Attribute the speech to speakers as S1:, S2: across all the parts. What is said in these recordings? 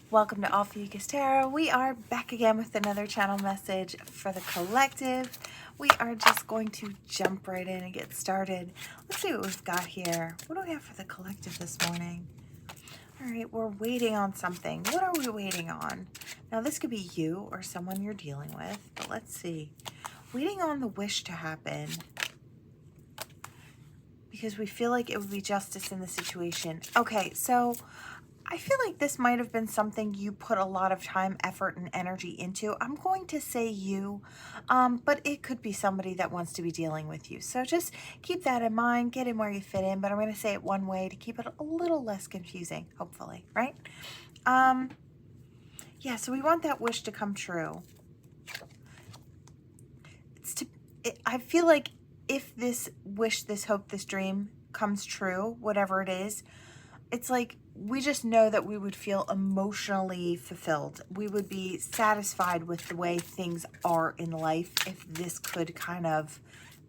S1: Welcome to Ophiuchus Tarot. We are back again with another channel message for the collective. We are just going to jump right in and get started. Let's see what we've got here. What do we have for the collective this morning? All right, we're waiting on something. What are we waiting on? Now, this could be you or someone you're dealing with, but let's see. Waiting on the wish to happen because we feel like it would be justice in the situation. Okay, so I feel like this might have been something you put a lot of time, effort, and energy into. I'm going to say you, but it could be somebody that wants to be dealing with you. So just keep that in mind, get in where you fit in, but I'm going to say it one way to keep it a little less confusing, hopefully, right? Yeah, so we want that wish to come true. I feel like if this wish, this hope, this dream comes true, whatever it is, it's like we just know that we would feel emotionally fulfilled. We would be satisfied with the way things are in life if this could kind of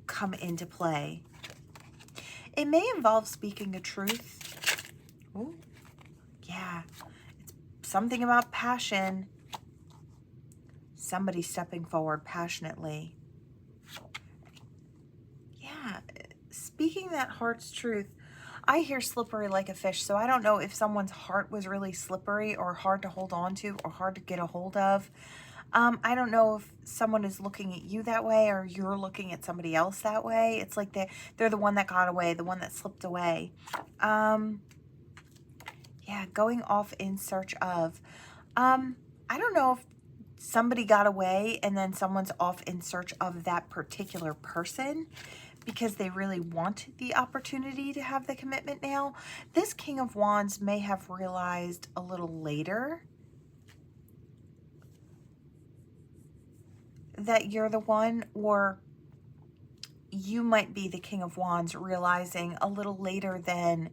S1: come into play. It may involve speaking the truth. Ooh, yeah, it's something about passion. Somebody stepping forward passionately. Yeah, speaking that heart's truth. I hear slippery like a fish, so I don't know if someone's heart was really slippery or hard to hold on to or hard to get a hold of. I don't know if someone is looking at you that way or you're looking at somebody else that way. It's like they're the one that got away, the one that slipped away. Yeah, going off in search of. I don't know if somebody got away and then someone's off in search of that particular person because they really want the opportunity to have the commitment now. This King of Wands may have realized a little later that you're the one, or you might be the King of Wands realizing a little later than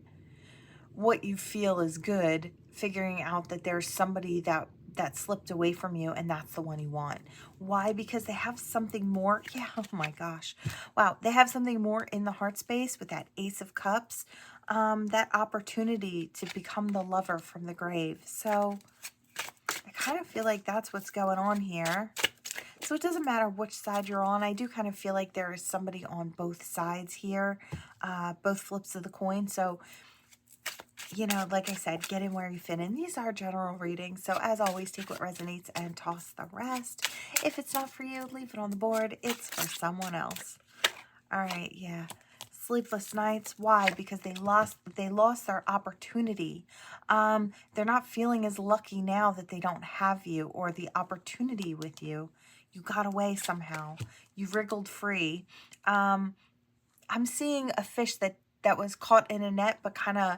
S1: what you feel is good, figuring out that there's somebody that slipped away from you and that's the one you want. Why? Because they have something more. Yeah, oh my gosh. Wow, they have something more in the heart space with that Ace of Cups, that opportunity to become the lover from the grave. So I kind of feel like that's what's going on here. So it doesn't matter which side you're on. I do kind of feel like there is somebody on both sides here, both flips of the coin. So, you know, like I said, get in where you fit in. These are general readings. So as always, take what resonates and toss the rest. If it's not for you, leave it on the board. It's for someone else. All right, yeah. Sleepless nights. Why? Because they lost their opportunity. They're not feeling as lucky now that they don't have you or the opportunity with you. You got away somehow. You wriggled free. I'm seeing a fish that was caught in a net but kind of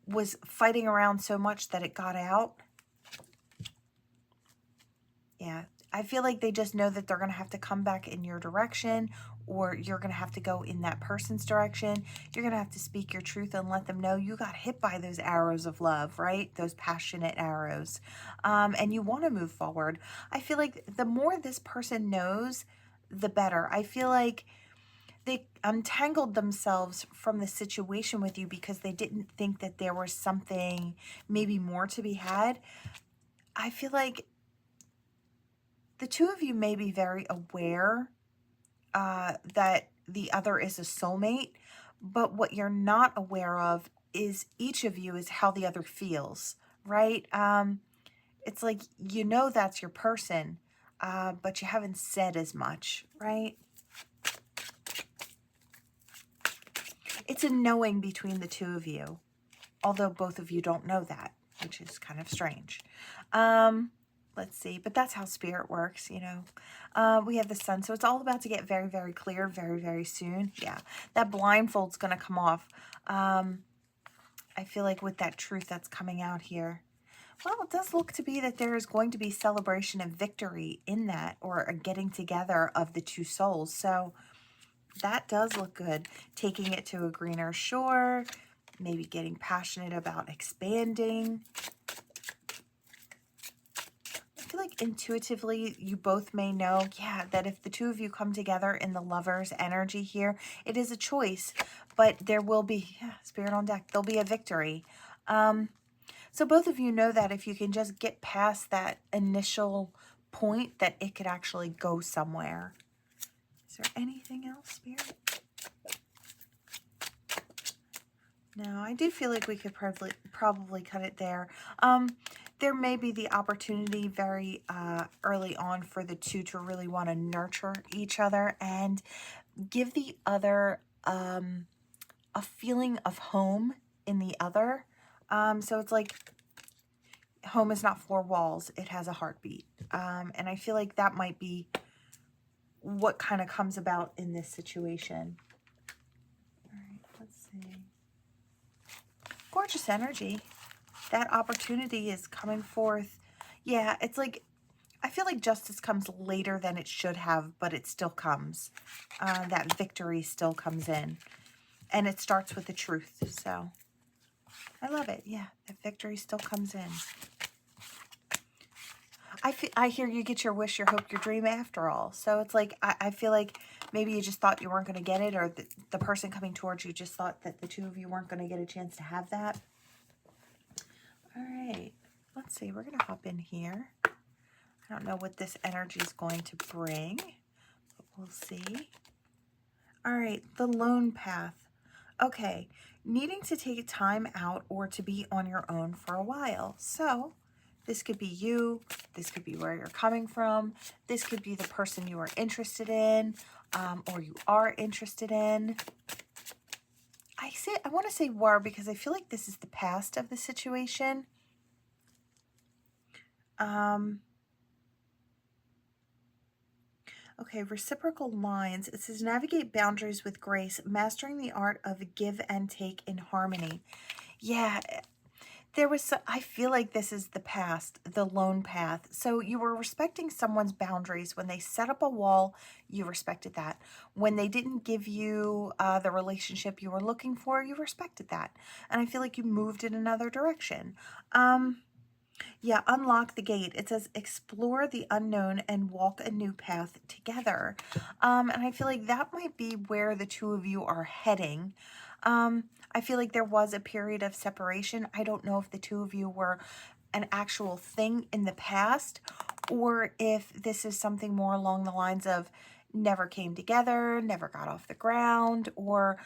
S1: was fighting around so much that it got out. Yeah, I feel like they just know that they're going to have to come back in your direction, or you're going to have to go in that person's direction. You're going to have to speak your truth and let them know you got hit by those arrows of love, right? Those passionate arrows. And you want to move forward. I feel like the more this person knows, the better. I feel like they untangled themselves from the situation with you because they didn't think that there was something maybe more to be had. I feel like the two of you may be very aware that the other is a soulmate, but what you're not aware of is each of you is how the other feels, right? It's like, you know, that's your person, but you haven't said as much, right? It's a knowing between the two of you, although both of you don't know that, which is kind of strange. Let's see, but that's how spirit works, you know. We have the sun, so it's all about to get very, very clear very, very soon. Yeah, that blindfold's going to come off. I feel like with that truth that's coming out here. Well, it does look to be that there is going to be celebration and victory in that, or a getting together of the two souls. So that does look good. Taking it to a greener shore, maybe getting passionate about expanding. I feel like intuitively you both may know, yeah, that if the two of you come together in the lover's energy here, it is a choice, but there will be, yeah, spirit on deck, there'll be a victory. So both of you know that if you can just get past that initial point, that it could actually go somewhere. Is there anything else, Spirit? No, I do feel like we could probably cut it there. There may be the opportunity very early on for the two to really want to nurture each other and give the other a feeling of home in the other. So it's like home is not four walls, it has a heartbeat. And I feel like that might be what kind of comes about in this situation. All right, let's see. Gorgeous energy. That opportunity is coming forth. Yeah, it's like, I feel like justice comes later than it should have, but it still comes. That victory still comes in. And it starts with the truth. So I love it. Yeah, that victory still comes in. I hear you get your wish, your hope, your dream after all. So it's like, I feel like maybe you just thought you weren't going to get it, or the person coming towards you just thought that the two of you weren't going to get a chance to have that. All right, let's see. We're going to hop in here. I don't know what this energy is going to bring, but we'll see. All right, the lone path. Okay, needing to take time out or to be on your own for a while. So this could be you. This could be where you're coming from. This could be the person you are interested in, or you are interested in. I want to say were because I feel like this is the past of the situation. Okay, reciprocal lines. It says navigate boundaries with grace, mastering the art of give and take in harmony. Yeah, there was, I feel like this is the past, the lone path. So you were respecting someone's boundaries. When they set up a wall, you respected that. When they didn't give you the relationship you were looking for, you respected that. And I feel like you moved in another direction. Yeah, unlock the gate. It says explore the unknown and walk a new path together. And I feel like that might be where the two of you are heading. I feel like there was a period of separation. I don't know if the two of you were an actual thing in the past, or if this is something more along the lines of never came together, never got off the ground, or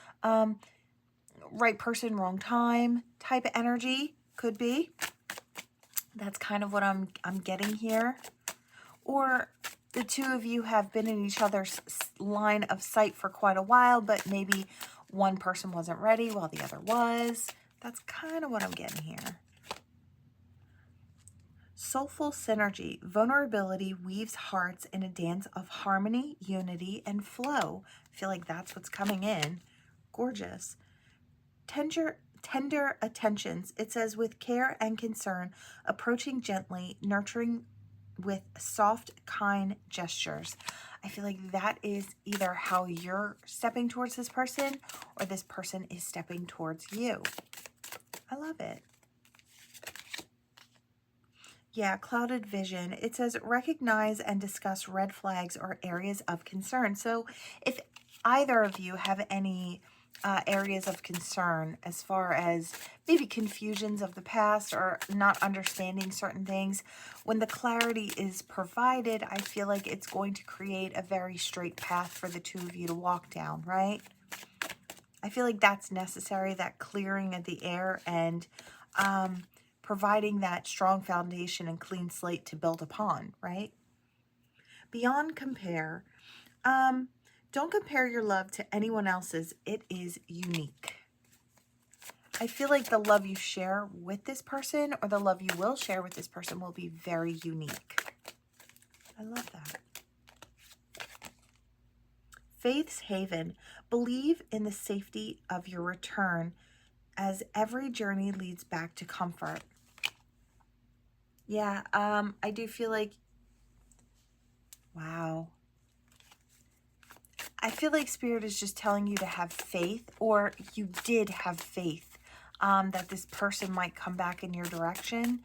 S1: right person, wrong time type of energy. Could be. That's kind of what I'm getting here. Or the two of you have been in each other's line of sight for quite a while, but maybe one person wasn't ready while the other was. That's kind of what I'm getting here. Soulful synergy. Vulnerability weaves hearts in a dance of harmony, unity, and flow. I feel like that's what's coming in. Gorgeous. Tender attentions. It says with care and concern, approaching gently, nurturing with soft, kind gestures. I feel like that is either how you're stepping towards this person or this person is stepping towards you. I love it. Yeah, clouded vision. It says recognize and discuss red flags or areas of concern. So if either of you have any areas of concern as far as maybe confusions of the past or not understanding certain things, when the clarity is provided, I feel like it's going to create a very straight path for the two of you to walk down, right? I feel like that's necessary, that clearing of the air and providing that strong foundation and clean slate to build upon, right? Beyond compare. Don't compare your love to anyone else's. It is unique. I feel like the love you share with this person or the love you will share with this person will be very unique. I love that. Faith's haven. Believe in the safety of your return as every journey leads back to comfort. Yeah, I do feel like, wow. I feel like Spirit is just telling you to have faith, or you did have faith that this person might come back in your direction.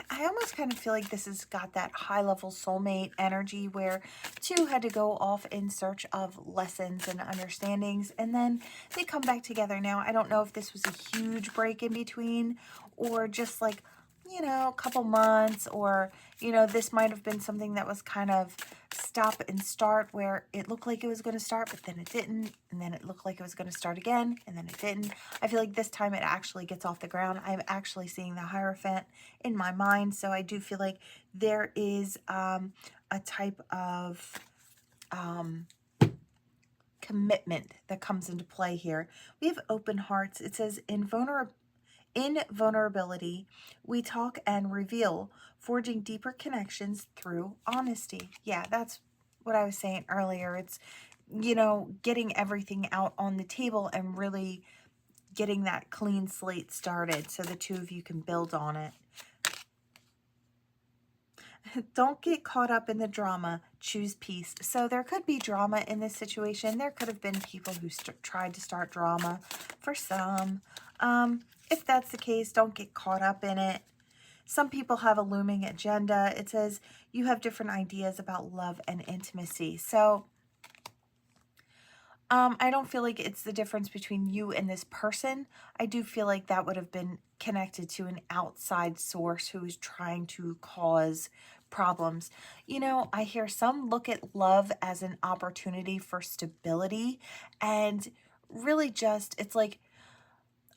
S1: I almost kind of feel like this has got that high-level soulmate energy where two had to go off in search of lessons and understandings, and then they come back together. Now, I don't know if this was a huge break in between or just like, you know, a couple months, or, you know, this might have been something that was kind of stop and start where it looked like it was going to start, but then it didn't, and then it looked like it was going to start again, and then it didn't. I feel like this time it actually gets off the ground. I'm actually seeing the Hierophant in my mind, so I do feel like there is a type of commitment that comes into play here. We have open hearts. It says, in vulnerability, we talk and reveal, forging deeper connections through honesty. Yeah, that's what I was saying earlier. It's, you know, getting everything out on the table and really getting that clean slate started so the two of you can build on it. Don't get caught up in the drama. Choose peace. So there could be drama in this situation. There could have been people who tried to start drama for some. If that's the case, don't get caught up in it. Some people have a looming agenda. It says you have different ideas about love and intimacy. So I don't feel like it's the difference between you and this person. I do feel like that would have been connected to an outside source who is trying to cause problems. You know, I hear some look at love as an opportunity for stability, and really just, it's like,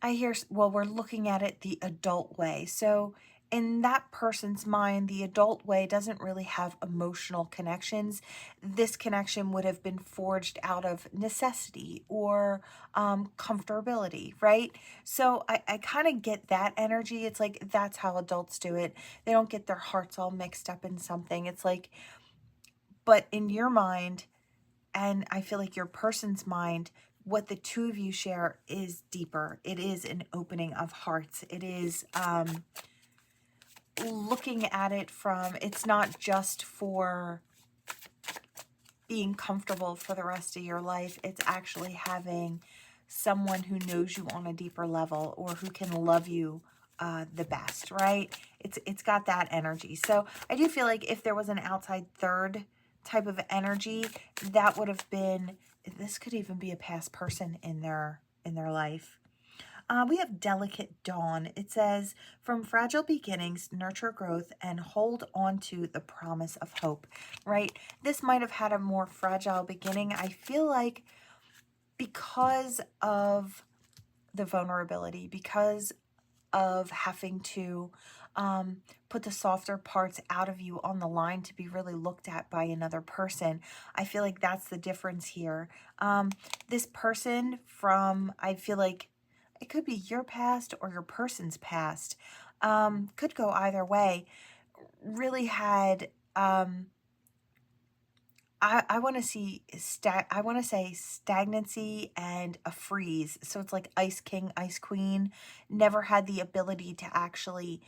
S1: I hear, well, we're looking at it the adult way. So in that person's mind, the adult way doesn't really have emotional connections. This connection would have been forged out of necessity or comfortability, right? So I kind of get that energy. It's like, that's how adults do it. They don't get their hearts all mixed up in something. It's like, but in your mind, and I feel like your person's mind, what the two of you share is deeper. It is an opening of hearts. It is looking at it from, it's not just for being comfortable for the rest of your life. It's actually having someone who knows you on a deeper level, or who can love you the best, right? It's got that energy. So I do feel like if there was an outside third type of energy, that would have been, this could even be a past person in their life. We have delicate dawn. It says, from fragile beginnings, nurture growth and hold on to the promise of hope, right? This might have had a more fragile beginning. I feel like because of the vulnerability, because of having to put the softer parts out of you on the line to be really looked at by another person. I feel like that's the difference here. This person from, I feel like it could be your past or your person's past, could go either way, really had, I want to see, I want to say stagnancy and a freeze. So it's like Ice King, Ice Queen, never had the ability to actually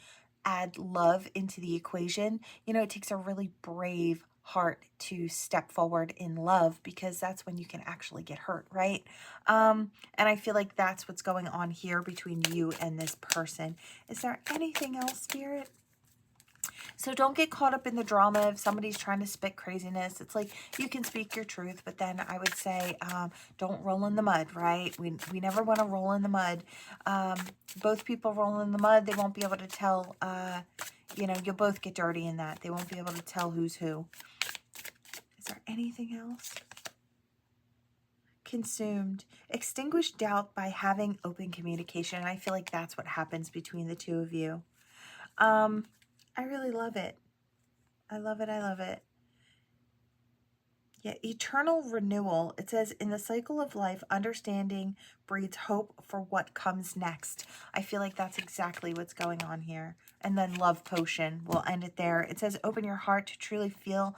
S1: add love into the equation. You know, it takes a really brave heart to step forward in love, because that's when you can actually get hurt, right? And I feel like that's what's going on here between you and this person. Is there anything else, Spirit? So don't get caught up in the drama if somebody's trying to spit craziness. It's like, you can speak your truth, but then I would say don't roll in the mud, right? We never want to roll in the mud. Both people roll in the mud, they won't be able to tell, you know, you'll both get dirty in that. They won't be able to tell who's who. Is there anything else? Consumed. Extinguish doubt by having open communication. And I feel like that's what happens between the two of you. I really love it. I love it. I love it. Yeah, eternal renewal. It says, in the cycle of life, understanding breeds hope for what comes next. I feel like that's exactly what's going on here. And then love potion. We'll end it there. It says, open your heart to truly feel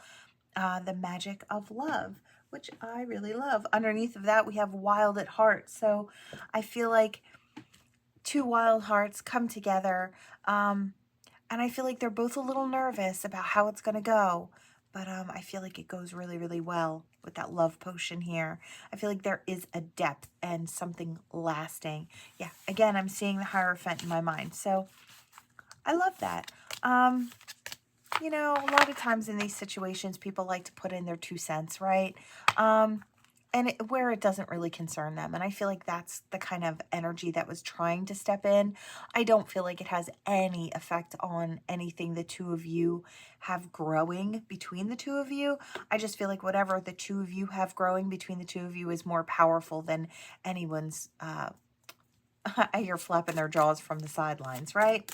S1: the magic of love, which I really love. Underneath of that, we have wild at heart. So I feel like two wild hearts come together. And I feel like they're both a little nervous about how it's going to go. But I feel like it goes really, really well with that love potion here. I feel like there is a depth and something lasting. Yeah, again, I'm seeing the Hierophant in my mind. So I love that. You know, a lot of times in these situations, people like to put in their 2 cents, right? And where it doesn't really concern them. And I feel like that's the kind of energy that was trying to step in. I don't feel like it has any effect on anything the two of you have growing between the two of you. I just feel like whatever the two of you have growing between the two of you is more powerful than anyone's. I hear flapping their jaws from the sidelines, right?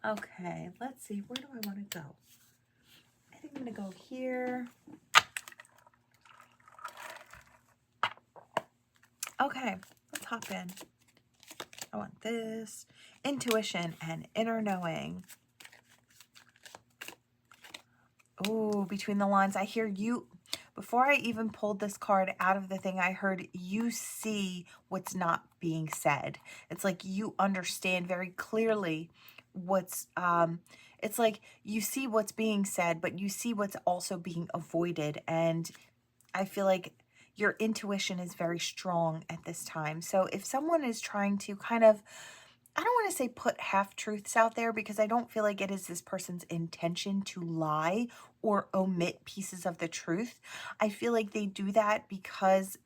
S1: Okay, let's see. Where do I want to go? I think I'm going to go here. Okay, let's hop in. I want this. Intuition and inner knowing. Oh, between the lines, I hear you. Before I even pulled this card out of the thing, I heard you see what's not being said. It's like you understand very clearly what's, it's like you see what's being said, but you see what's also being avoided. And I feel like your intuition is very strong at this time. So if someone is trying to kind of, I don't want to say put half-truths out there, because I don't feel like it is this person's intention to lie or omit pieces of the truth. I feel like they do that because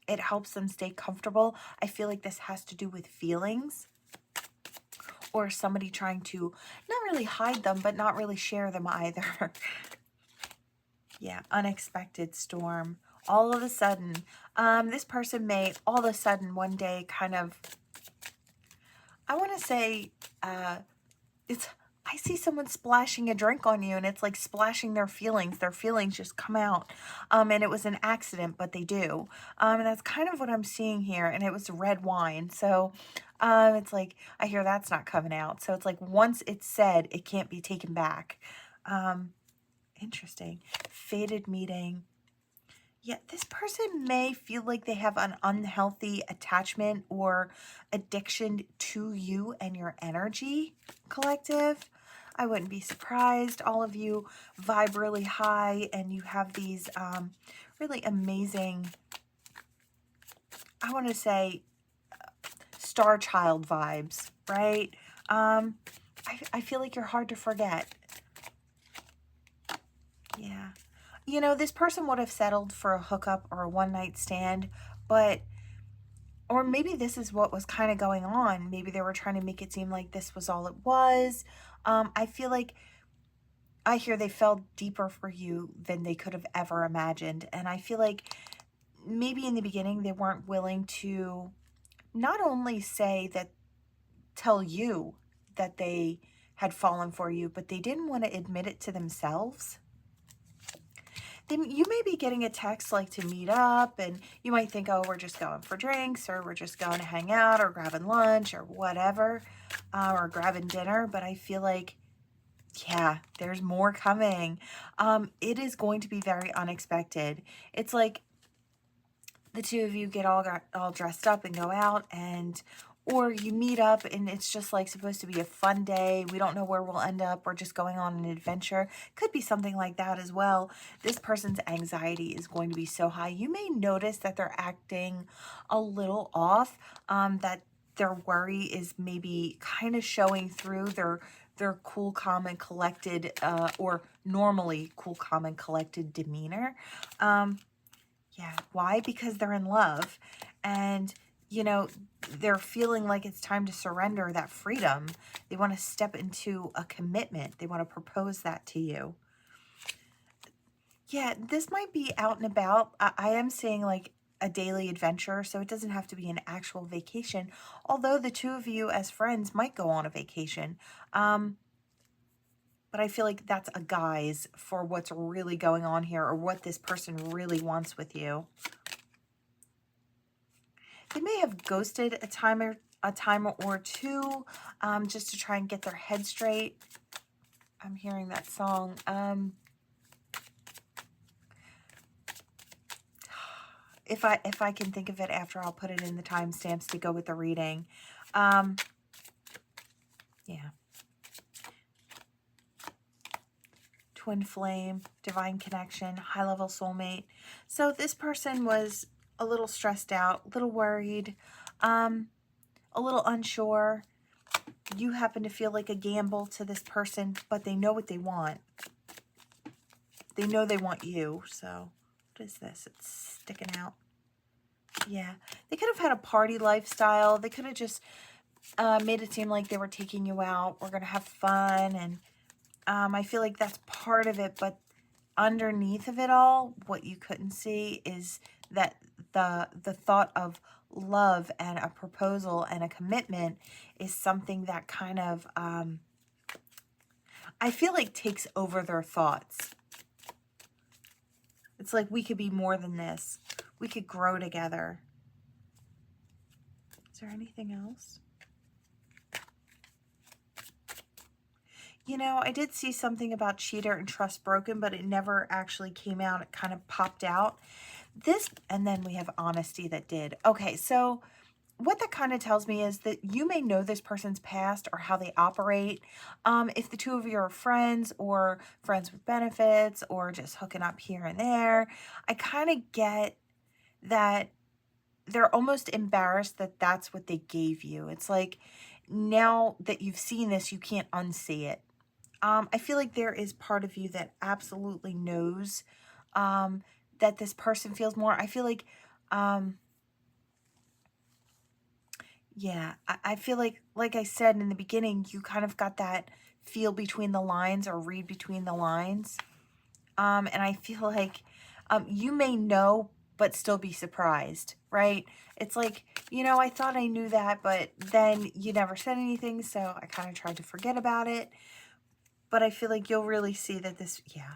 S1: it helps them stay comfortable. I feel like this has to do with feelings, or somebody trying to not really hide them, but not really share them either. Yeah, unexpected storm. All of a sudden, this person may all of a sudden one day kind of, I want to say, I see someone splashing a drink on you, and it's like splashing their feelings. Their feelings just come out. And it was an accident, but they do. And that's kind of what I'm seeing here. And it was red wine. So it's like, I hear that's not coming out. So it's like once it's said, it can't be taken back. Interesting. Fated meeting. Yeah, this person may feel like they have an unhealthy attachment or addiction to you and your energy, collective. I wouldn't be surprised. All of you vibe really high, and you have these really amazing, I want to say, star child vibes, right? I feel like you're hard to forget. Yeah. You know, this person would have settled for a hookup or a one-night stand, but, or maybe this is what was kind of going on. Maybe they were trying to make it seem like this was all it was. I feel like I hear they fell deeper for you than they could have ever imagined. And I feel like maybe in the beginning they weren't willing to not only say that, tell you that they had fallen for you, but they didn't want to admit it to themselves. You may be getting a text like to meet up, and you might think, oh, we're just going for drinks, or we're just going to hang out, or grabbing lunch, or whatever, or grabbing dinner. But I feel like, yeah, there's more coming. It is going to be very unexpected. It's like the two of you get all dressed up and go out, and or you meet up and it's just like supposed to be a fun day. We don't know where we'll end up. We're just going on an adventure. Could be something like that as well. This person's anxiety is going to be so high. You may notice that they're acting a little off, that their worry is maybe kind of showing through their cool, calm, and collected, or normally cool, calm, and collected demeanor. Yeah, why? Because they're in love, and you know, they're feeling like it's time to surrender that freedom. They want to step into a commitment. They want to propose that to you. Yeah, this might be out and about. I am saying like a daily adventure, so it doesn't have to be an actual vacation, although the two of you as friends might go on a vacation. But I feel like that's a guise for what's really going on here, or what this person really wants with you. They may have ghosted a time or two, just to try and get their head straight. I'm hearing that song. If I can think of it after, I'll put it in the timestamps to go with the reading. Yeah. Twin flame, divine connection, high-level soulmate. So this person was a little stressed out, a little worried, a little unsure. You happen to feel like a gamble to this person, but they know what they want. They know they want you. So what is this? It's sticking out. Yeah. They could have had a party lifestyle. They could have just made it seem like they were taking you out. We're going to have fun. And I feel like that's part of it. But underneath of it all, what you couldn't see is that the thought of love and a proposal and a commitment is something that kind of, I feel like takes over their thoughts. It's like we could be more than this. We could grow together. Is there anything else? You know, I did see something about cheater and trust broken, but it never actually came out. It kind of popped out. This, and then we have honesty that did. Okay, so what that kind of tells me is that you may know this person's past or how they operate. If the two of you are friends or friends with benefits or just hooking up here and there, I kind of get that they're almost embarrassed that that's what they gave you. It's like, now that you've seen this, you can't unsee it. I feel like there is part of you that absolutely knows that this person feels more. I feel like, yeah, I feel like I said in the beginning, you kind of got that feel between the lines or read between the lines. And I feel like you may know, but still be surprised, right? It's like, you know, I thought I knew that, but then you never said anything, so I kind of tried to forget about it. But I feel like you'll really see that this, yeah,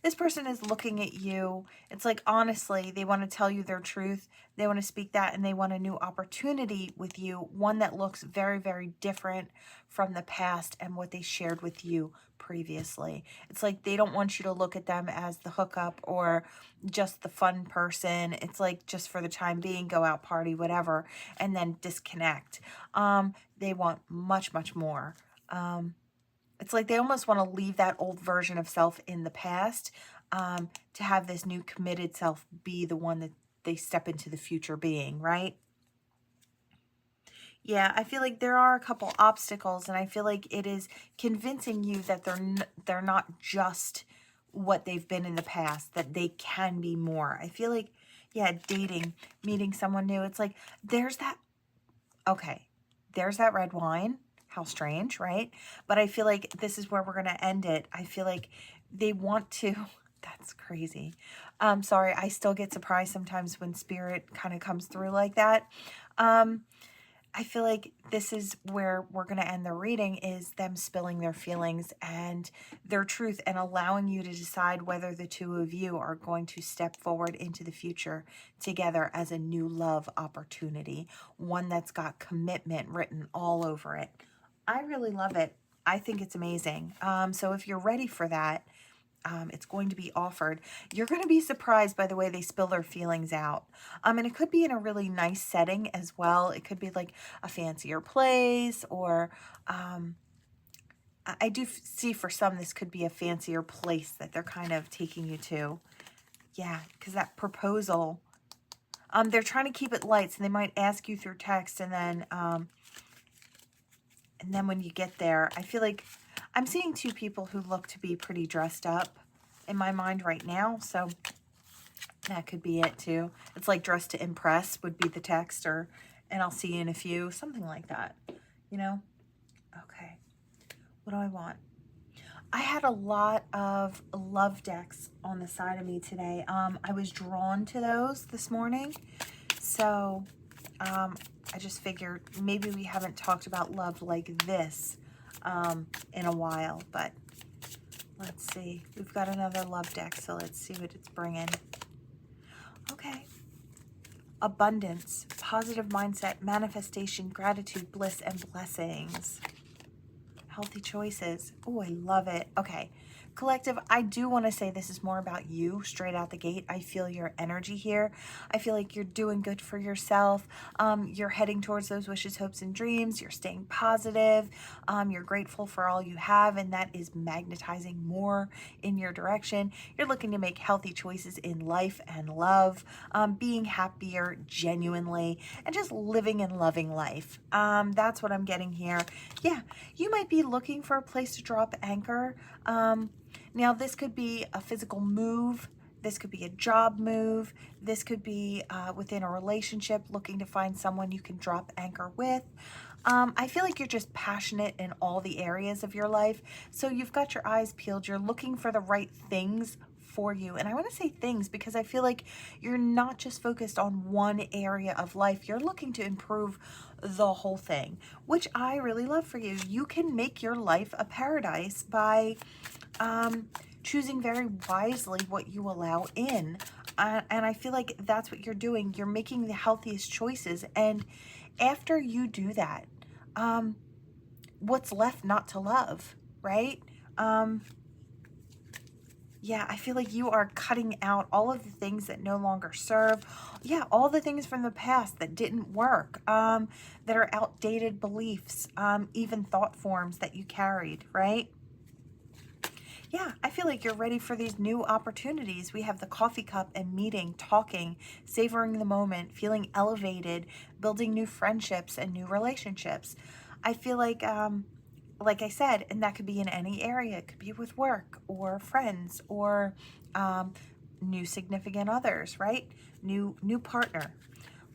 S1: this person is looking at you. It's like, honestly, they want to tell you their truth. They want to speak that, and they want a new opportunity with you, one that looks very, very different from the past and what they shared with you previously. It's like they don't want you to look at them as the hookup or just the fun person. It's like, just for the time being, go out, party, whatever, and then disconnect. They want much, much more. It's like they almost want to leave that old version of self in the past to have this new committed self be the one that they step into the future being, right? Yeah, I feel like there are a couple obstacles, and I feel like it is convincing you that they're not just what they've been in the past, that they can be more. I feel like, yeah, dating, meeting someone new, it's like there's that, okay, there's that red wine. How strange, right? But I feel like this is where we're going to end it. I feel like they want to, that's crazy. Sorry, I still get surprised sometimes when spirit kind of comes through like that. I feel like this is where we're going to end the reading, is them spilling their feelings and their truth and allowing you to decide whether the two of you are going to step forward into the future together as a new love opportunity, one that's got commitment written all over it. I really love it. I think it's amazing. So if you're ready for that, it's going to be offered. You're going to be surprised by the way they spill their feelings out. And it could be in a really nice setting as well. It could be like a fancier place, or I do see for some this could be a fancier place that they're kind of taking you to. Yeah, because that proposal, they're trying to keep it light, so they might ask you through text, and then when you get there, I feel like I'm seeing two people who look to be pretty dressed up in my mind right now. So that could be it too. It's like dressed to impress would be the text, or, and I'll see you in a few, something like that, you know? Okay. What do I want? I had a lot of love decks on the side of me today. I was drawn to those this morning. So, I just figured maybe we haven't talked about love like this in a while, but let's see. We've got another love deck, so let's see what it's bringing. Okay. Abundance, positive mindset, manifestation, gratitude, bliss, and blessings. Healthy choices. Oh, I love it. Okay. Collective, I do want to say this is more about you straight out the gate. I feel your energy here. I feel like you're doing good for yourself. You're heading towards those wishes, hopes, and dreams. You're staying positive. You're grateful for all you have, and that is magnetizing more in your direction. You're looking to make healthy choices in life and love, being happier genuinely, and just living and loving life. That's what I'm getting here. Yeah, you might be looking for a place to drop anchor. Now, this could be a physical move. This could be a job move. This could be within a relationship, looking to find someone you can drop anchor with. I feel like you're just passionate in all the areas of your life. So you've got your eyes peeled. You're looking for the right things for you. And I want to say things because I feel like you're not just focused on one area of life. You're looking to improve the whole thing, which I really love for you. You can make your life a paradise by choosing very wisely what you allow in. And I feel like that's what you're doing. You're making the healthiest choices. And after you do that, what's left not to love, right? Yeah, I feel like you are cutting out all of the things that no longer serve. Yeah, all the things from the past that didn't work, that are outdated beliefs, even thought forms that you carried, right? Yeah, I feel like you're ready for these new opportunities. We have the coffee cup and meeting, talking, savoring the moment, feeling elevated, building new friendships and new relationships. I feel like I said, and that could be in any area. It could be with work or friends or new significant others, right? New partner.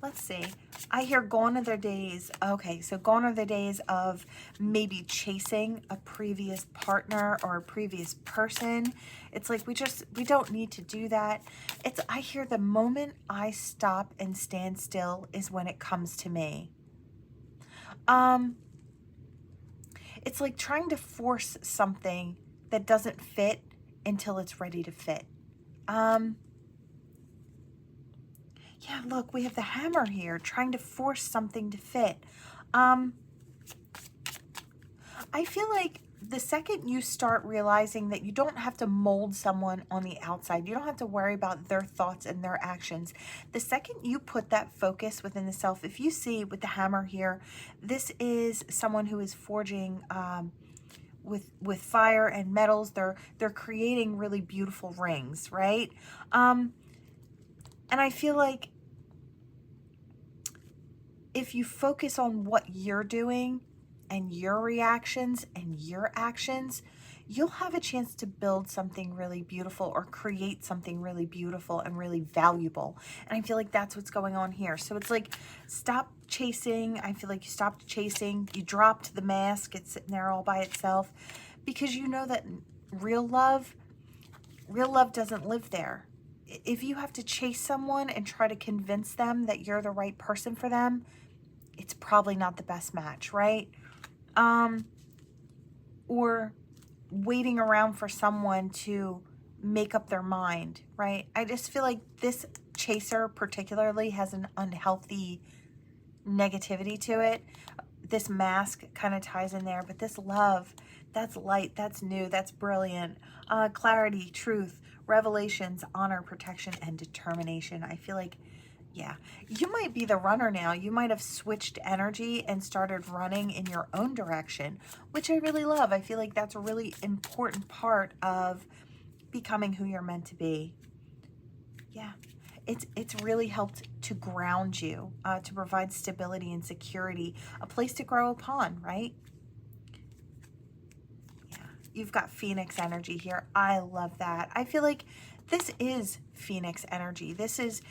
S1: Let's see. I hear gone are the days. Okay, so gone are the days of maybe chasing a previous partner or a previous person. It's like we don't need to do that. I hear the moment I stop and stand still is when it comes to me. It's like trying to force something that doesn't fit until it's ready to fit. Yeah, look, we have the hammer here, trying to force something to fit. I feel like the second you start realizing that you don't have to mold someone on the outside, you don't have to worry about their thoughts and their actions. The second you put that focus within the self, if you see with the hammer here, this is someone who is forging with fire and metals. They're creating really beautiful rings, right? And I feel like if you focus on what you're doing and your reactions and your actions, you'll have a chance to build something really beautiful or create something really beautiful and really valuable. And I feel like that's what's going on here. So it's like, stop chasing. I feel like you stopped chasing. You dropped the mask. It's sitting there all by itself because you know that real love doesn't live there. If you have to chase someone and try to convince them that you're the right person for them, it's probably not the best match, right? Or waiting around for someone to make up their mind, right? I just feel like this chaser particularly has an unhealthy negativity to it. This mask kind of ties in there, but this love, that's light, that's new, that's brilliant. Clarity, truth, revelations, honor, protection, and determination. I feel like, yeah, you might be the runner now. You might have switched energy and started running in your own direction, which I really love. I feel like that's a really important part of becoming who you're meant to be. Yeah, it's really helped to ground you, to provide stability and security, a place to grow upon, right? You've got Phoenix energy here. I love that. I feel like this is Phoenix energy. This is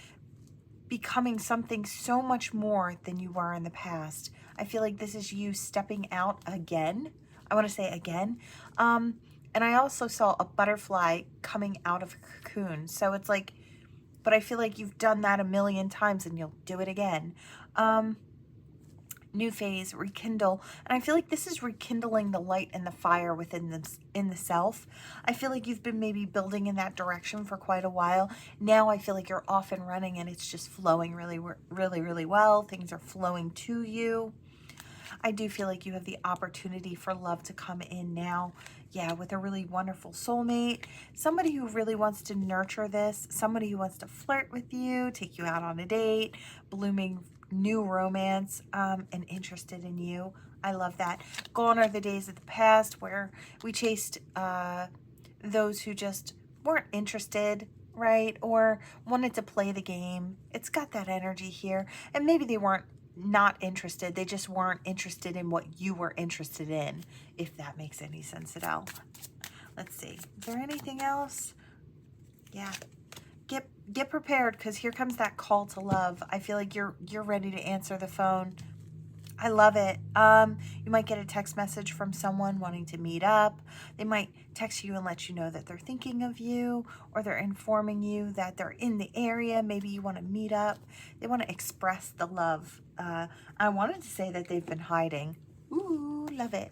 S1: becoming something so much more than you were in the past. I feel like this is you stepping out again. I want to say again. And I also saw a butterfly coming out of a cocoon. So it's like, but I feel like you've done that a million times and you'll do it again. New phase, rekindle, and I feel like this is rekindling the light and the fire within the self. I feel like you've been maybe building in that direction for quite a while. Now I feel like you're off and running and it's just flowing really, really, really well. Things are flowing to you. I do feel like you have the opportunity for love to come in now. Yeah, with a really wonderful soulmate, somebody who really wants to nurture this, somebody who wants to flirt with you, take you out on a date, blooming new romance, and interested in you. I love that. Gone are the days of the past where we chased those who just weren't interested, right? Or wanted to play the game. It's got that energy here. And maybe they weren't not interested. They just weren't interested in what you were interested in, if that makes any sense at all. Let's see. Is there anything else? Yeah. Get prepared, because here comes that call to love. I feel like you're ready to answer the phone. I love it. You might get a text message from someone wanting to meet up. They might text you and let you know that they're thinking of you, or they're informing you that they're in the area. Maybe you want to meet up. They want to express the love. I wanted to say that they've been hiding. Ooh, love it.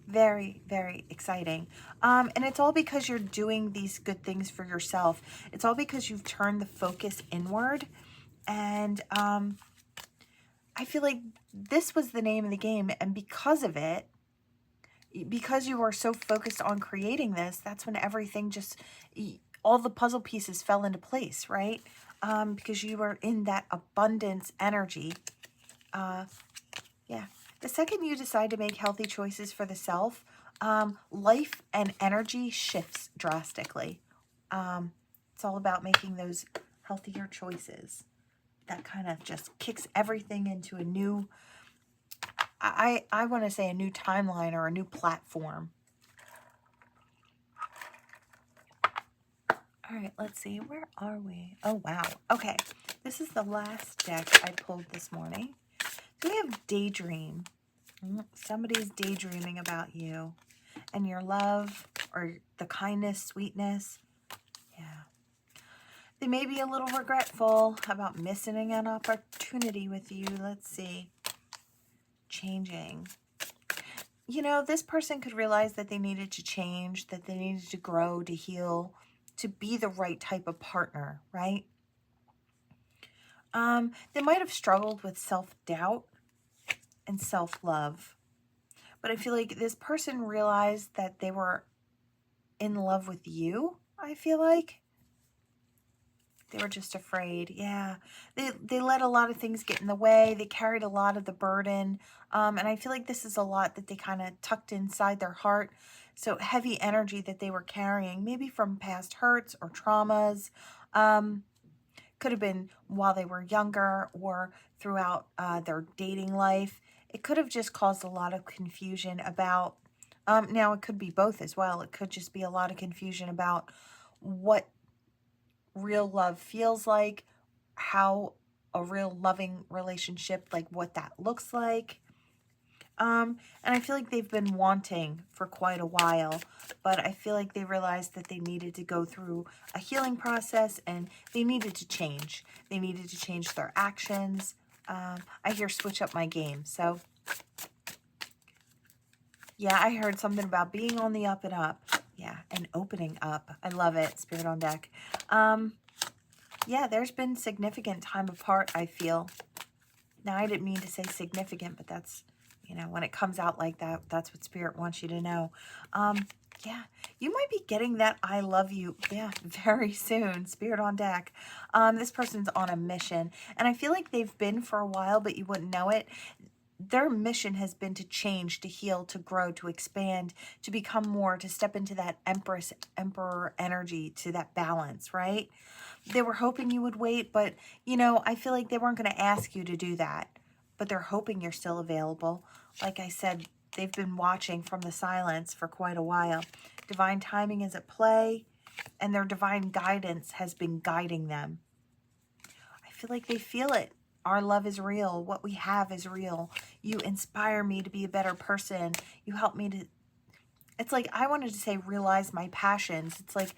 S1: Very, very exciting. And it's all because you're doing these good things for yourself. It's all because you've turned the focus inward. And I feel like this was the name of the game, and because of it, because you were so focused on creating this, that's when everything just, all the puzzle pieces fell into place, right? Because you were in that abundance energy. Yeah. The second you decide to make healthy choices for the self, life and energy shifts drastically. It's all about making those healthier choices. That kind of just kicks everything into a new, I want to say a new timeline or a new platform. All right, let's see. Where are we? Oh, wow. Okay. This is the last deck I pulled this morning. So we have daydream. Somebody's daydreaming about you and your love, or the kindness, sweetness. Yeah. They may be a little regretful about missing an opportunity with you. Let's see. Changing. You know, this person could realize that they needed to change, that they needed to grow, to heal, to be the right type of partner, right? They might have struggled with self-doubt and self-love. But I feel like this person realized that they were in love with you, I feel like. They were just afraid. Yeah. They let a lot of things get in the way. They carried a lot of the burden. And I feel like this is a lot that they kind of tucked inside their heart. So heavy energy that they were carrying, maybe from past hurts or traumas. Could have been while they were younger or throughout their dating life. It could have just caused a lot of confusion about, now it could be both as well. It could just be a lot of confusion about what real love feels like, how a real loving relationship, like what that looks like. And I feel like they've been wanting for quite a while, but I feel like they realized that they needed to go through a healing process, and they needed to change. They needed to change their actions. I hear switch up my game. So yeah, I heard something about being on the up and up. Yeah, and opening up. I love it. Spirit on deck. Yeah, there's been significant time apart, I feel. Now, I didn't mean to say significant, but that's, you know, when it comes out like that, that's what Spirit wants you to know. Yeah, you might be getting that I love you, yeah, very soon. Spirit on deck. This person's on a mission, and I feel like they've been for a while, but you wouldn't know it. Their mission has been to change, to heal, to grow, to expand, to become more, to step into that Empress, Emperor energy, to that balance, right? They were hoping you would wait, but, you know, I feel like they weren't going to ask you to do that. But they're hoping you're still available. Like I said, they've been watching from the silence for quite a while. Divine timing is at play, and their divine guidance has been guiding them. I feel like they feel it. Our love is real. What we have is real. You inspire me to be a better person. You help me to, it's like, I wanted to say realize my passions. It's like,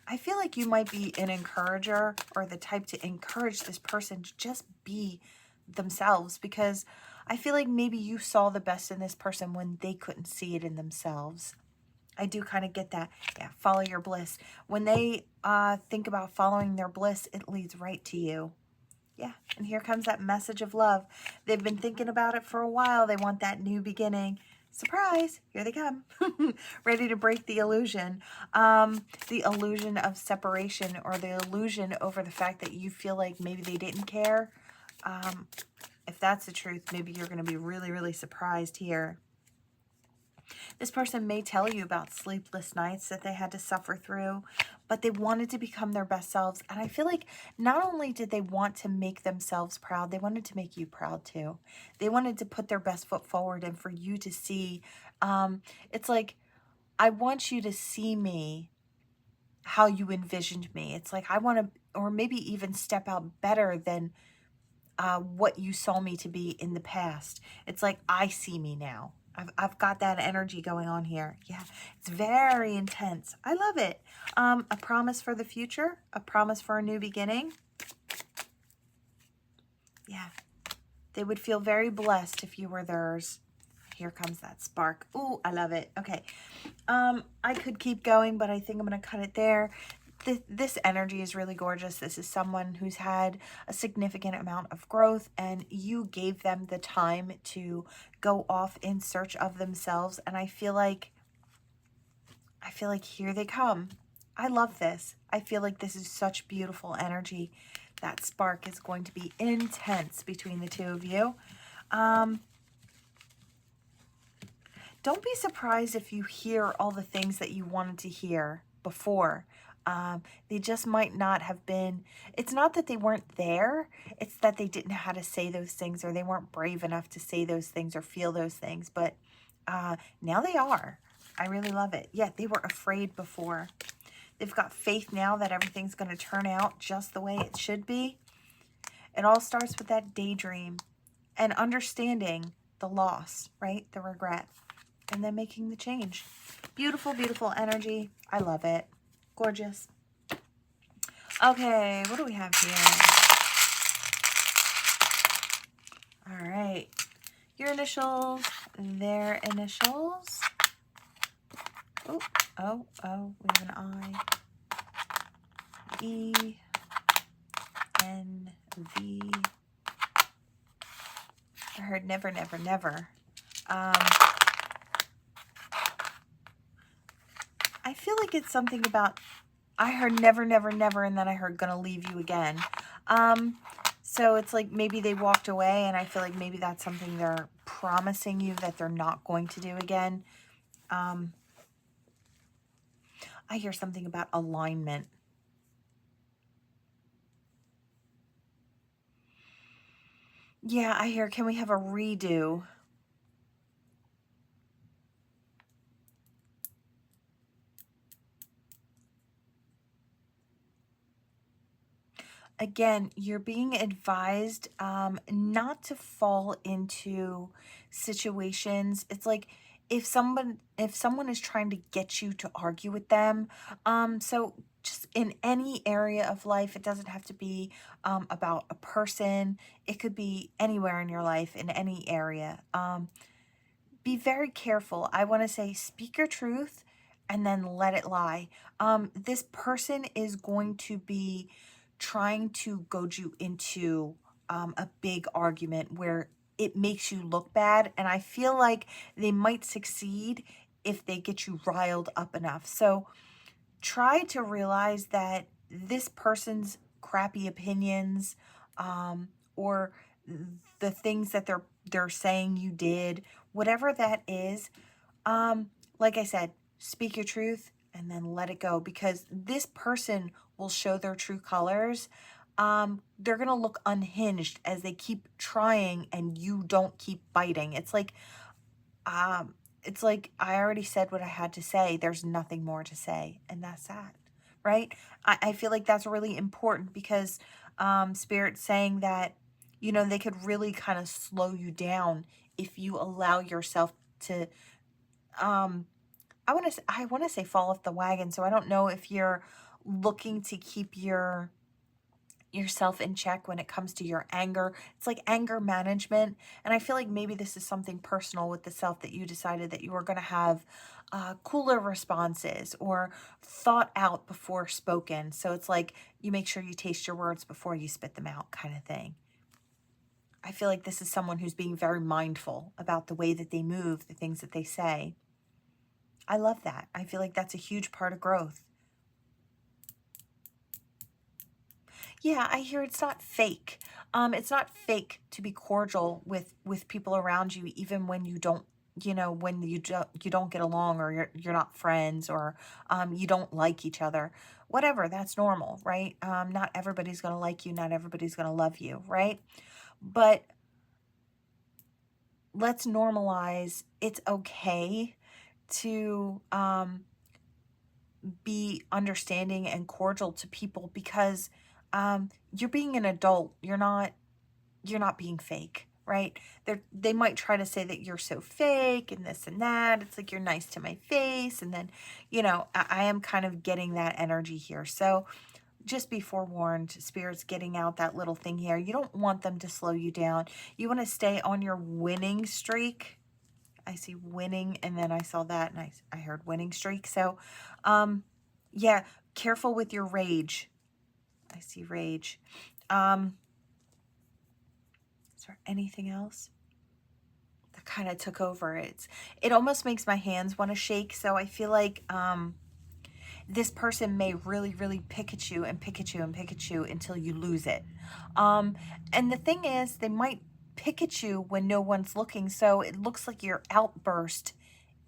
S1: I feel like you might be an encourager, or the type to encourage this person to just be themselves, because I feel like maybe you saw the best in this person when they couldn't see it in themselves. I do kind of get that. Yeah, follow your bliss. When they think about following their bliss, it leads right to you. Yeah, and here comes that message of love. They've been thinking about it for a while. They want that new beginning. Surprise, here they come. Ready to break the illusion. The illusion of separation, or the illusion over the fact that you feel like maybe they didn't care. If that's the truth, maybe you're going to be really, really surprised here. This person may tell you about sleepless nights that they had to suffer through, but they wanted to become their best selves. And I feel like not only did they want to make themselves proud, they wanted to make you proud too. They wanted to put their best foot forward and for you to see. It's like, I want you to see me how you envisioned me. It's like, I want to, or maybe even step out better than what you saw me to be in the past. It's like, I see me now. I've got that energy going on here. Yeah, it's very intense. I love it. A promise for the future, a promise for a new beginning. Yeah, they would feel very blessed if you were theirs. Here comes that spark. Ooh, I love it. Okay, I could keep going, but I think I'm going to cut it there. This energy is really gorgeous. This is someone who's had a significant amount of growth, and you gave them the time to go off in search of themselves. And I feel like here they come. I love this. I feel like this is such beautiful energy. That spark is going to be intense between the two of you. Don't be surprised if you hear all the things that you wanted to hear before. They just might not have been, it's not that they weren't there, it's that they didn't know how to say those things, or they weren't brave enough to say those things or feel those things, but now they are. I really love it. Yeah, they were afraid before. They've got faith now that everything's going to turn out just the way it should be. It all starts with that daydream and understanding the loss, right? The regret, and then making the change. Beautiful, beautiful energy. I love it. Gorgeous. Okay, what do we have here? All right. Your initials, their initials. Oh, we have an I. E. N. V. I heard never, never, never. I feel like it's something about, I heard never, never, never, and then I heard gonna leave you again. So it's like maybe they walked away, and I feel like maybe that's something they're promising you that they're not going to do again. I hear something about alignment. Yeah, I hear, can we have a redo? Again, you're being advised not to fall into situations. It's like if someone is trying to get you to argue with them, so just in any area of life, it doesn't have to be about a person. It could be anywhere in your life, in any area. Be very careful. I want to say speak your truth and then let it lie. This person is going to be trying to goad you into a big argument where it makes you look bad. And I feel like they might succeed if they get you riled up enough. So try to realize that this person's crappy opinions or the things that they're saying you did, whatever that is, like I said, speak your truth and then let it go, because this person will show their true colors. They're going to look unhinged as they keep trying and you don't keep biting. It's like I already said what I had to say. There's nothing more to say, and that's that, right? I feel like that's really important, because Spirit's saying that, you know, they could really kind of slow you down if you allow yourself to I want to say fall off the wagon. So I don't know if you're looking to keep yourself in check when it comes to your anger. It's like anger management. And I feel like maybe this is something personal with the self that you decided that you were going to have cooler responses or thought out before spoken. So it's like you make sure you taste your words before you spit them out kind of thing. I feel like this is someone who's being very mindful about the way that they move, the things that they say. I love that. I feel like that's a huge part of growth. Yeah, I hear it's not fake. It's not fake to be cordial with people around you, even when you don't, when you don't get along, or you're not friends, or you don't like each other. Whatever, that's normal, right? Not everybody's gonna like you, not everybody's gonna love you, right? But let's normalize it's okay to be understanding and cordial to people, because you're being an adult. You're not being fake, right? They might try to say that you're so fake and this and that. It's like, you're nice to my face. And then, I am kind of getting that energy here. So just be forewarned, Spirit's getting out that little thing here. You don't want them to slow you down. You want to stay on your winning streak. I see winning, and then I saw that, and I heard winning streak. So, yeah, careful with your rage. I see rage. Is there anything else that kind of took over? It almost makes my hands want to shake. So I feel like this person may really, really pick at you and pick at you and pick at you until you lose it. And the thing is, they might pick at you when no one's looking. So it looks like your outburst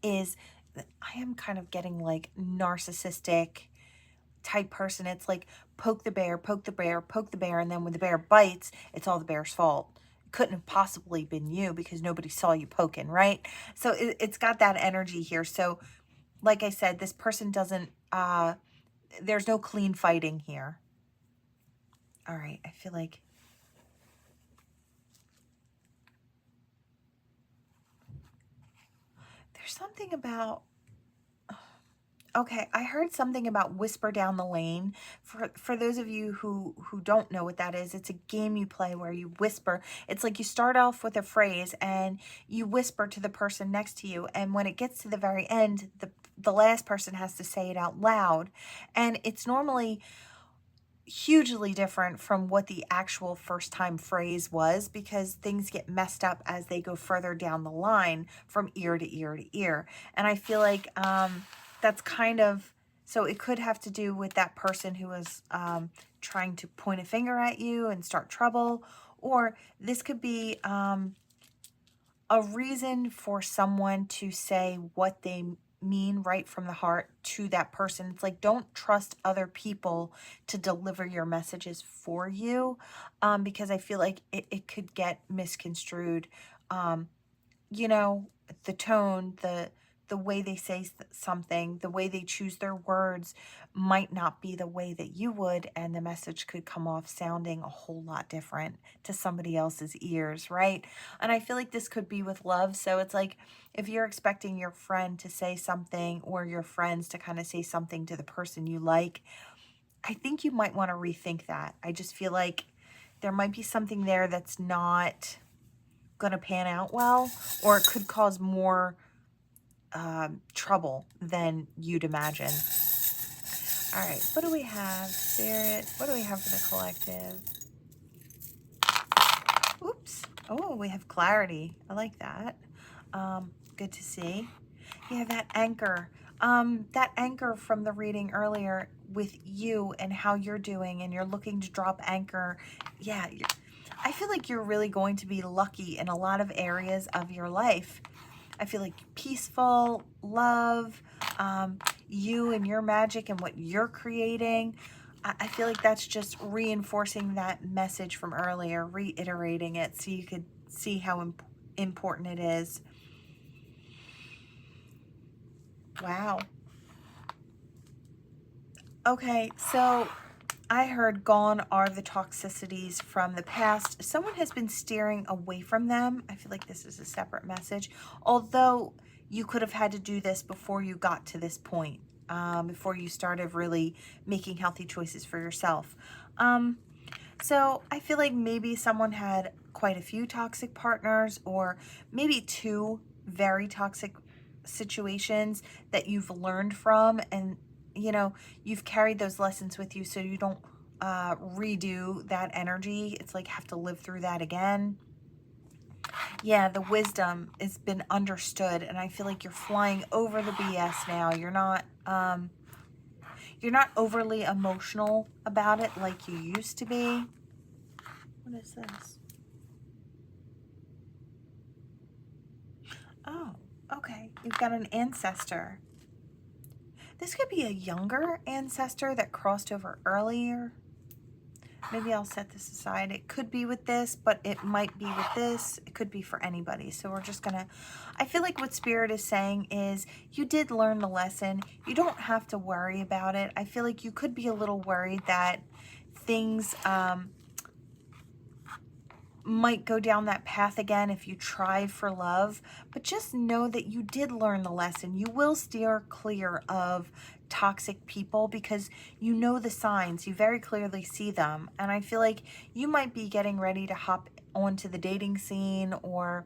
S1: is, I am kind of getting like narcissistic type person. It's like poke the bear, poke the bear, poke the bear. And then when the bear bites, it's all the bear's fault. It couldn't have possibly been you because nobody saw you poking, right? So it's got that energy here. So like I said, this person doesn't, there's no clean fighting here. All right, I feel like there's something about, okay, I heard something about whisper down the lane. For those of you who don't know what that is, it's a game you play where you whisper. It's like you start off with a phrase and you whisper to the person next to you, and when it gets to the very end, the last person has to say it out loud. And it's normally hugely different from what the actual first time phrase was, because things get messed up as they go further down the line from ear to ear to ear. And I feel like that's kind of, so it could have to do with that person who was trying to point a finger at you and start trouble, or this could be a reason for someone to say what they mean right from the heart to that person. It's like, don't trust other people to deliver your messages for you, because I feel like it could get misconstrued. You know, the tone, the way they say something, the way they choose their words might not be the way that you would, and the message could come off sounding a whole lot different to somebody else's ears, right? And I feel like this could be with love. So it's like, if you're expecting your friend to say something, or your friends to kind of say something to the person you like, I think you might want to rethink that. I just feel like there might be something there that's not going to pan out well, or it could cause more trouble than you'd imagine. All right, what do we have, Spirit? What do we have for the collective? Oops. Oh, we have clarity. I like that. Good to see. Yeah, that anchor. That anchor from the reading earlier with you and how you're doing, and you're looking to drop anchor. Yeah, I feel like you're really going to be lucky in a lot of areas of your life. I feel like peaceful, love, you and your magic and what you're creating. I feel like that's just reinforcing that message from earlier, reiterating it so you could see how important it is. Wow. Okay, so I heard gone are the toxicities from the past. Someone has been steering away from them. I feel like this is a separate message. Although you could have had to do this before you got to this point, before you started really making healthy choices for yourself. So I feel like maybe someone had quite a few toxic partners, or maybe two very toxic situations that you've learned from, and you know, you've carried those lessons with you so you don't redo that energy. It's like have to live through that again. Yeah, the wisdom has been understood, and I feel like you're flying over the BS now. You're not overly emotional about it like you used to be. What is this? Oh, okay. You've got an ancestor. This could be a younger ancestor that crossed over earlier. Maybe I'll set this aside. It could be with this, but it might be with this. It could be for anybody. So we're just gonna, I feel like what Spirit is saying is you did learn the lesson. You don't have to worry about it. I feel like you could be a little worried that things might go down that path again if you tried for love, but just know that you did learn the lesson. You will steer clear of toxic people because you know the signs, you very clearly see them, and I feel like you might be getting ready to hop onto the dating scene, or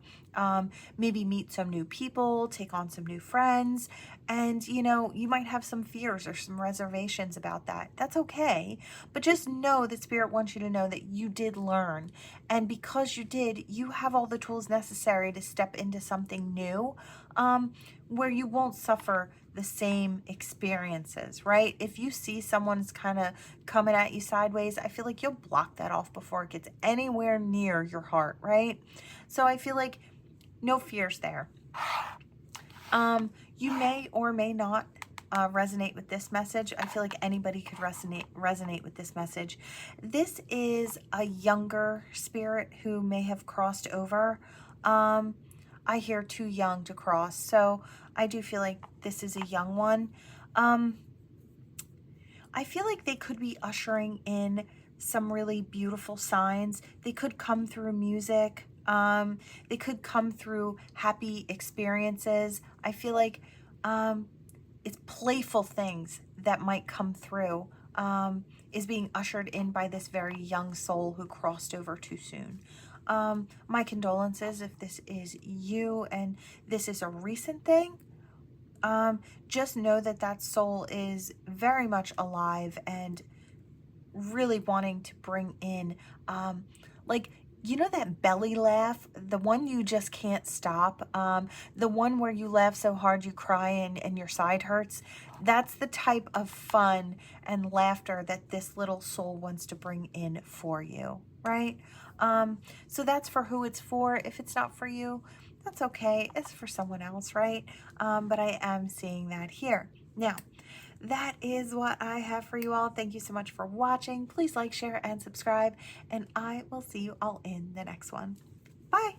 S1: maybe meet some new people, take on some new friends, and you know, you might have some fears or some reservations about that. That's okay, but just know that Spirit wants you to know that you did learn, and because you did, you have all the tools necessary to step into something new, where you won't suffer the same experiences, right? If you see someone's kind of coming at you sideways, I feel like you'll block that off before it gets anywhere near your heart, right? So I feel like no fears there. You may or may not resonate with this message. I feel like anybody could resonate with this message. This is a younger spirit who may have crossed over. I hear too young to cross, so I do feel like this is a young one. I feel like they could be ushering in some really beautiful signs. They could come through music. They could come through happy experiences. I feel like it's playful things that might come through, is being ushered in by this very young soul who crossed over too soon. My condolences if this is you and this is a recent thing. Just know that that soul is very much alive and really wanting to bring in, like, you know, that belly laugh, the one you just can't stop, the one where you laugh so hard you cry and your side hurts. That's the type of fun and laughter that this little soul wants to bring in for you, right? So that's for who it's for. If it's not for you, that's okay. It's for someone else, right? But I am seeing that here. Now, that is what I have for you all. Thank you so much for watching. Please like, share, and subscribe, and I will see you all in the next one. Bye.